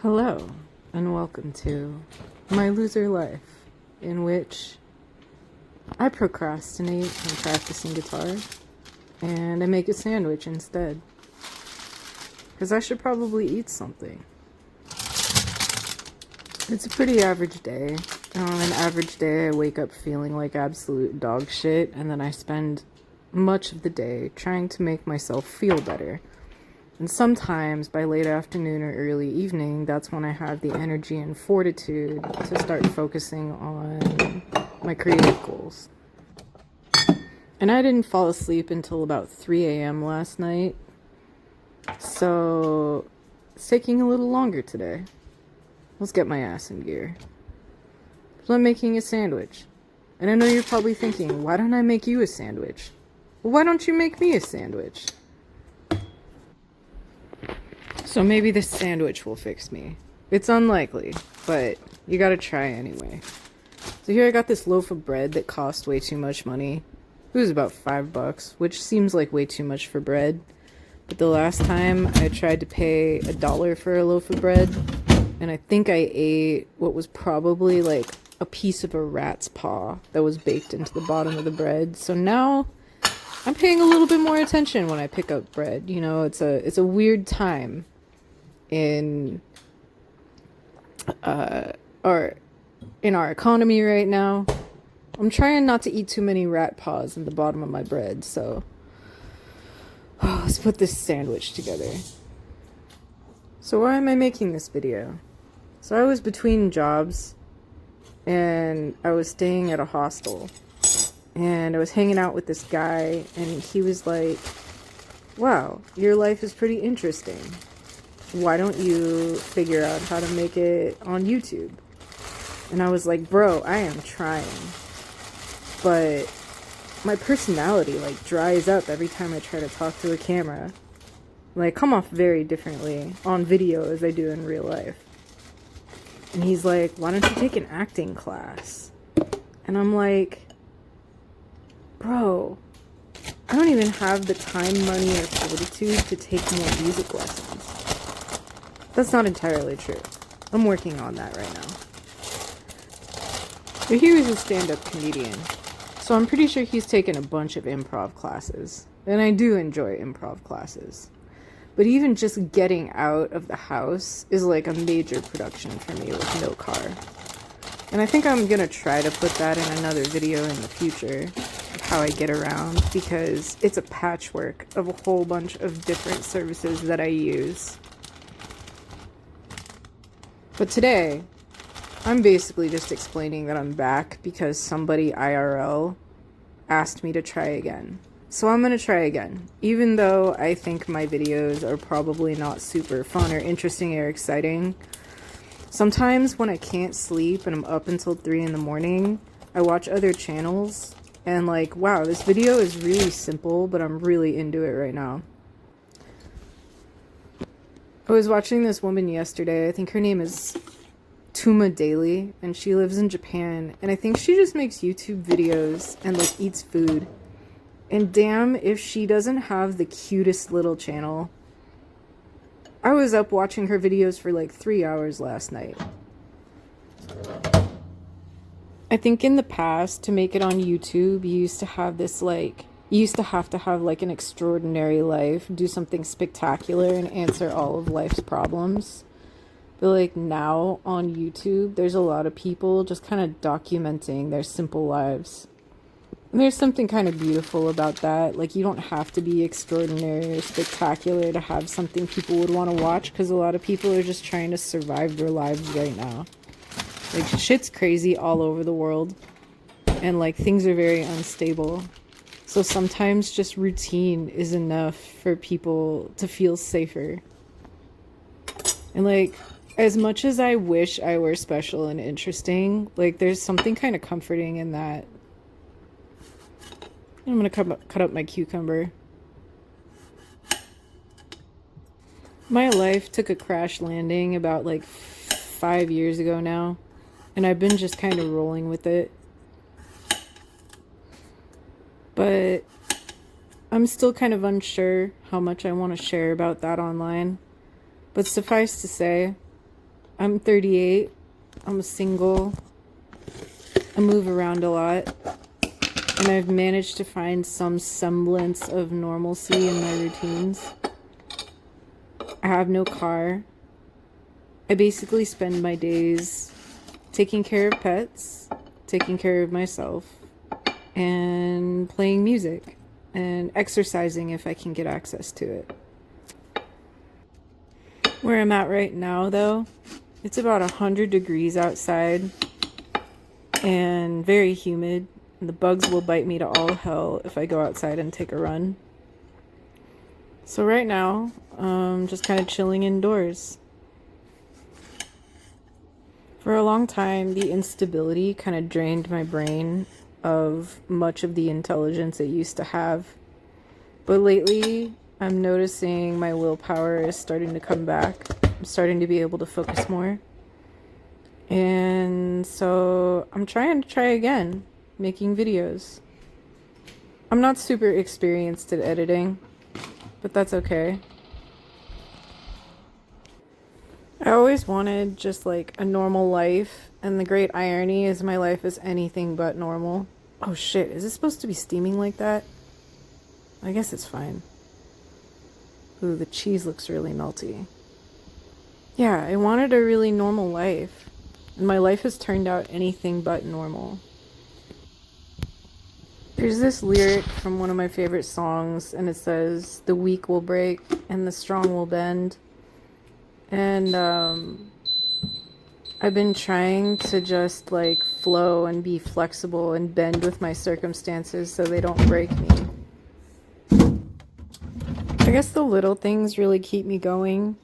Hello, and welcome to my loser life, in which I procrastinate on practicing guitar, and I make a sandwich instead. Because I should probably eat something. It's a pretty average day. On an average day, I wake up feeling like absolute dog shit, and then I spend much of the day trying to make myself feel better. And sometimes by late afternoon or early evening, that's when I have the energy and fortitude to start focusing on my creative goals. And I didn't fall asleep until about 3 a.m. last night, so it's taking a little longer today. Let's get my ass in gear. So I'm making a sandwich. And I know you're probably thinking, why don't I make you a sandwich? Well, why don't you make me a sandwich? So maybe this sandwich will fix me. It's unlikely, but you gotta try anyway. So here I got this loaf of bread that cost way too much money. It was about $5, which seems like way too much for bread. But the last time I tried to pay $1 for a loaf of bread, and I think I ate what was probably like a piece of a rat's paw that was baked into the bottom of the bread. So now I'm paying a little bit more attention when I pick up bread. You know, it's a weird time in our economy right now. I'm trying not to eat too many rat paws in the bottom of my bread, so let's put this sandwich together. So why am I making this video? So I was between jobs and I was staying at a hostel and I was hanging out with this guy and he was like, wow, your life is pretty interesting. Why don't you figure out how to make it on YouTube? And I was like, bro, I am trying. But my personality like dries up every time I try to talk to a camera. Like, I come off very differently on video as I do in real life. And he's like, why don't you take an acting class? And I'm like, bro, I don't even have the time, money, or fortitude to take more music lessons. That's not entirely true. I'm working on that right now. But he was a stand-up comedian, so I'm pretty sure he's taken a bunch of improv classes. And I do enjoy improv classes. But even just getting out of the house is like a major production for me with no car. And I think I'm gonna try to put that in another video in the future of how I get around, because it's a patchwork of a whole bunch of different services that I use. But today, I'm basically just explaining that I'm back because somebody IRL asked me to try again. So I'm gonna try again, even though I think my videos are probably not super fun or interesting or exciting. Sometimes when I can't sleep and I'm up until 3 in the morning, I watch other channels and like, wow, this video is really simple, but I'm really into it right now. I was watching this woman yesterday. I think her name is Tuma Daily, and she lives in Japan, and I think she just makes YouTube videos and like eats food. And damn if she doesn't have the cutest little channel. I was up watching her videos for like 3 hours last night. I think in the past, to make it on YouTube, you used to have this like, you used to have like an extraordinary life, do something spectacular and answer all of life's problems. But like now on YouTube, there's a lot of people just kind of documenting their simple lives. And there's something kind of beautiful about that. Like, you don't have to be extraordinary or spectacular to have something people would want to watch, because a lot of people are just trying to survive their lives right now. Like, shit's crazy all over the world, and like things are very unstable. So sometimes just routine is enough for people to feel safer. And like, as much as I wish I were special and interesting, like there's something kind of comforting in that. I'm gonna cut up my cucumber. My life took a crash landing about like 5 years ago now, and I've been just kind of rolling with it. But I'm still kind of unsure how much I want to share about that online. But suffice to say, I'm 38. I'm single. I move around a lot. And I've managed to find some semblance of normalcy in my routines. I have no car. I basically spend my days taking care of pets, taking care of myself, and playing music, and exercising if I can get access to it. Where I'm at right now, though, it's about 100 degrees outside and very humid, and the bugs will bite me to all hell if I go outside and take a run. So right now, just kind of chilling indoors. For a long time, the instability kind of drained my brain of much of the intelligence it used to have. But lately, I'm noticing my willpower is starting to come back. I'm starting to be able to focus more. And so I'm trying to try again, making videos. I'm not super experienced at editing, but that's okay. I always wanted just like a normal life, and the great irony is my life is anything but normal. Oh shit, is it supposed to be steaming like that? I guess it's fine. Ooh, the cheese looks really melty. Yeah, I wanted a really normal life, and my life has turned out anything but normal. There's this lyric from one of my favorite songs, and it says, "The weak will break and the strong will bend." And I've been trying to just like flow and be flexible and bend with my circumstances so they don't break me. I guess the little things really keep me going.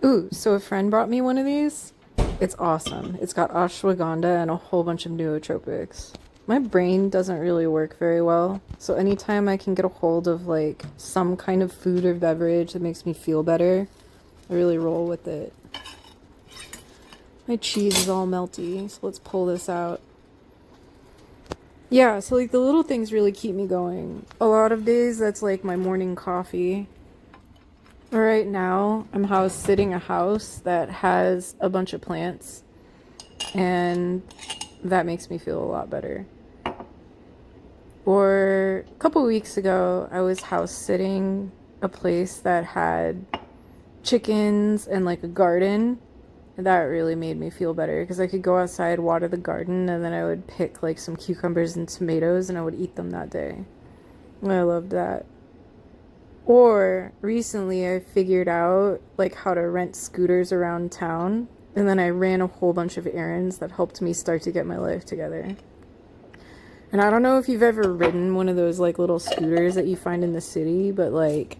Ooh, so a friend brought me one of these. It's awesome. It's got ashwagandha and a whole bunch of nootropics. My brain doesn't really work very well, so anytime I can get a hold of like some kind of food or beverage that makes me feel better, I really roll with it. My cheese is all melty, so let's pull this out. Yeah, so like the little things really keep me going. A lot of days that's like my morning coffee. Right now, I'm sitting a house that has a bunch of plants, and that makes me feel a lot better. Or a couple weeks ago, I was house sitting a place that had chickens and like a garden. And that really made me feel better because I could go outside, water the garden, and then I would pick like some cucumbers and tomatoes and I would eat them that day. I loved that. Or recently I figured out like how to rent scooters around town, and then I ran a whole bunch of errands that helped me start to get my life together. And I don't know if you've ever ridden one of those like little scooters that you find in the city, but like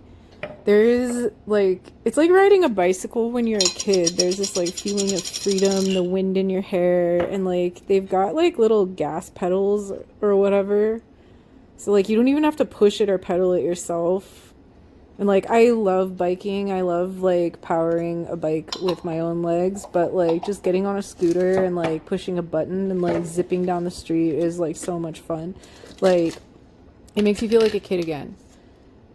there is like, it's like riding a bicycle when you're a kid. There's this like feeling of freedom, the wind in your hair, and like they've got like little gas pedals or whatever. So like you don't even have to push it or pedal it yourself. And like I love biking. I love like powering a bike with my own legs, but like just getting on a scooter and like pushing a button and like zipping down the street is like so much fun. Like it makes you feel like a kid again.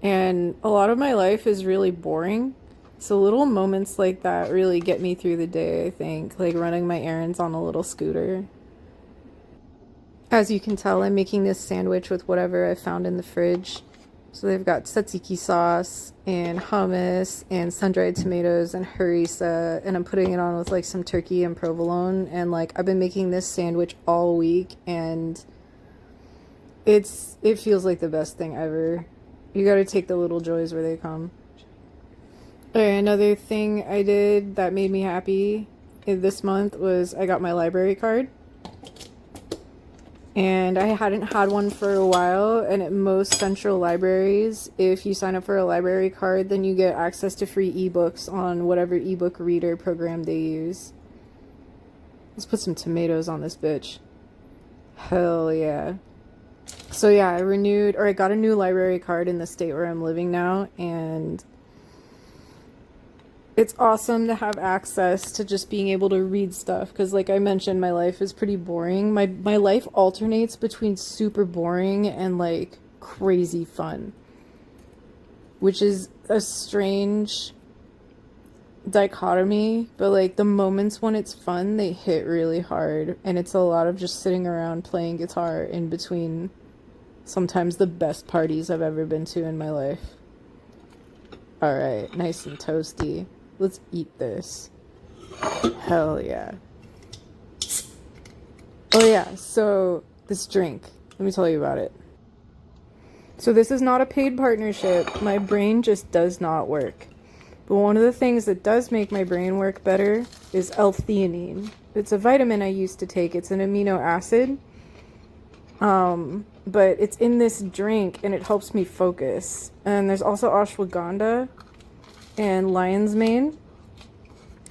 And a lot of my life is really boring. So little moments like that really get me through the day, I think. Like running my errands on a little scooter. As you can tell, I'm making this sandwich with whatever I found in the fridge. So they've got tzatziki sauce and hummus and sun-dried tomatoes and harissa, and I'm putting it on with like some turkey and provolone. And like I've been making this sandwich all week, and it feels like the best thing ever. You gotta take the little joys where they come. Okay, another thing I did that made me happy this month was I got my library card. And I hadn't had one for a while, and at most central libraries, if you sign up for a library card, then you get access to free ebooks on whatever ebook reader program they use. Let's put some tomatoes on this bitch. Hell yeah. So yeah, I got a new library card in the state where I'm living now, and it's awesome to have access to just being able to read stuff, because like I mentioned, my life is pretty boring. My life alternates between super boring and like crazy fun, which is a strange dichotomy, but like the moments when it's fun, they hit really hard, and it's a lot of just sitting around playing guitar in between sometimes the best parties I've ever been to in my life. All right, nice and toasty. Let's eat this. Hell yeah. Oh yeah, so this drink, let me tell you about it. So this is not a paid partnership. My brain just does not work. But one of the things that does make my brain work better is L-theanine. It's a vitamin I used to take. It's an amino acid. But it's in this drink and it helps me focus. And there's also ashwagandha and lion's mane.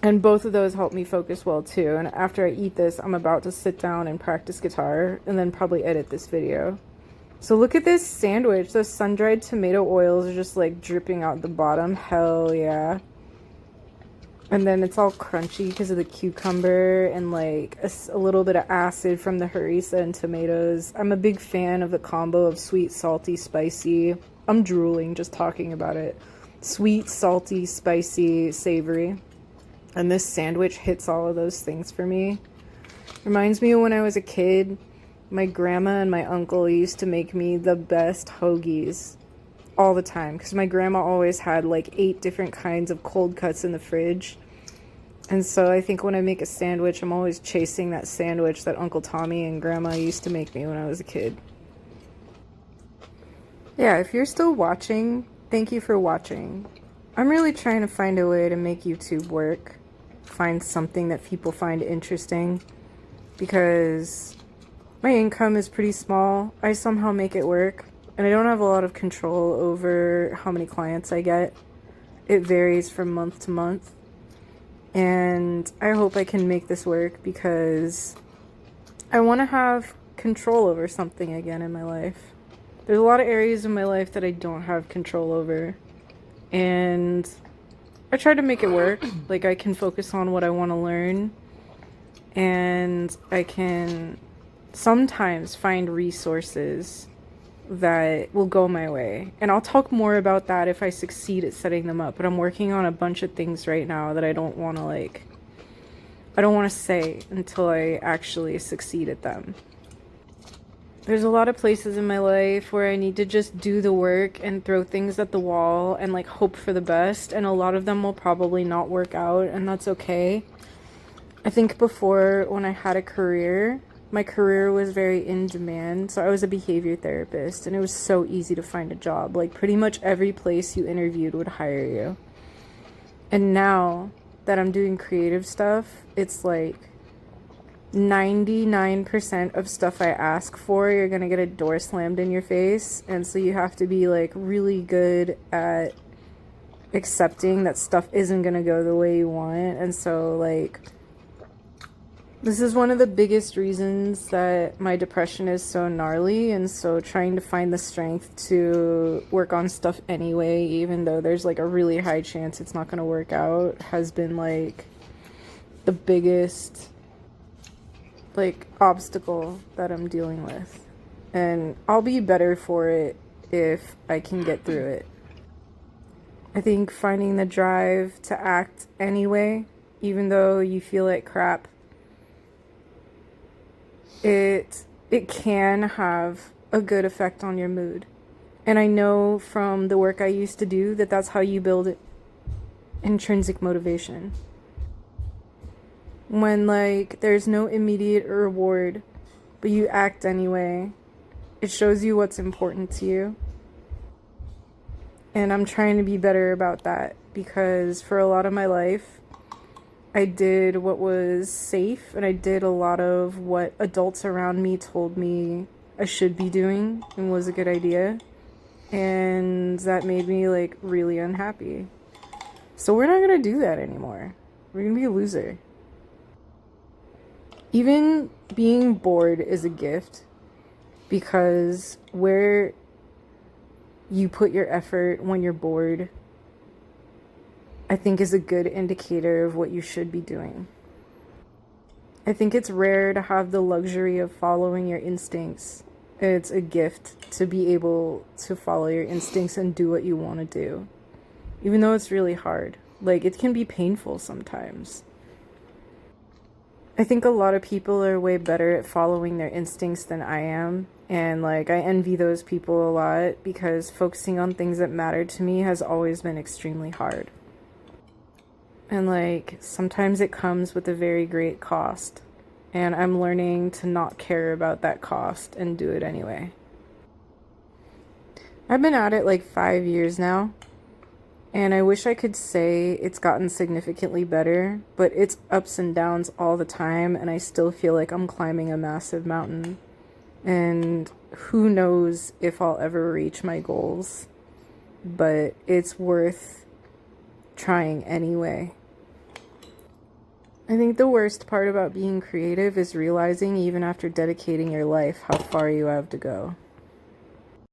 And both of those help me focus well too. And after I eat this, I'm about to sit down and practice guitar and then probably edit this video. So look at this sandwich. Those sun-dried tomato oils are just like dripping out the bottom. Hell yeah. And then it's all crunchy because of the cucumber and like a little bit of acid from the harissa and tomatoes. I'm a big fan of the combo of sweet, salty, spicy. I'm drooling just talking about it. Sweet, salty, spicy, savory. And this sandwich hits all of those things for me. Reminds me of when I was a kid. My grandma and my uncle used to make me the best hoagies all the time because my grandma always had like 8 different kinds of cold cuts in the fridge. And so I think when I make a sandwich, I'm always chasing that sandwich that Uncle Tommy and Grandma used to make me when I was a kid. Yeah, if you're still watching, thank you for watching. I'm really trying to find a way to make YouTube work, find something that people find interesting, because my income is pretty small. I somehow make it work, and I don't have a lot of control over how many clients I get. It varies from month to month, and I hope I can make this work because I want to have control over something again in my life. There's a lot of areas in my life that I don't have control over, and I try to make it work. Like, I can focus on what I want to learn, and I can sometimes find resources that will go my way. And I'll talk more about that if I succeed at setting them up. But I'm working on a bunch of things right now that I don't want to say until I actually succeed at them. There's a lot of places in my life where I need to just do the work and throw things at the wall and like hope for the best, and a lot of them will probably not work out, and that's okay. I think before, when I had a career, my career was very in demand. So I was a behavior therapist, and it was so easy to find a job. Like, pretty much every place you interviewed would hire you. And now that I'm doing creative stuff, it's like 99% of stuff I ask for, you're gonna get a door slammed in your face. And so you have to be like really good at accepting that stuff isn't gonna go the way you want. And so like, this is one of the biggest reasons that my depression is so gnarly, and so trying to find the strength to work on stuff anyway, even though there's like a really high chance it's not going to work out, has been like the biggest like obstacle that I'm dealing with. And I'll be better for it if I can get through it. I think finding the drive to act anyway, even though you feel like crap, it can have a good effect on your mood. And I know from the work I used to do that that's how you build intrinsic motivation. When like there's no immediate reward, but you act anyway, it shows you what's important to you. And I'm trying to be better about that, because for a lot of my life, I did what was safe, and I did a lot of what adults around me told me I should be doing and was a good idea. And that made me like really unhappy. So we're not gonna do that anymore. We're gonna be a loser. Even being bored is a gift, because where you put your effort when you're bored, I think is a good indicator of what you should be doing. I think it's rare to have the luxury of following your instincts. It's a gift to be able to follow your instincts and do what you want to do, even though it's really hard. Like, it can be painful sometimes. I think a lot of people are way better at following their instincts than I am. And like, I envy those people a lot because focusing on things that matter to me has always been extremely hard. And like, sometimes it comes with a very great cost. And I'm learning to not care about that cost and do it anyway. I've been at it like 5 years now. And I wish I could say it's gotten significantly better, but it's ups and downs all the time, and I still feel like I'm climbing a massive mountain. And who knows if I'll ever reach my goals, but it's worth trying anyway. I think the worst part about being creative is realizing, even after dedicating your life, how far you have to go.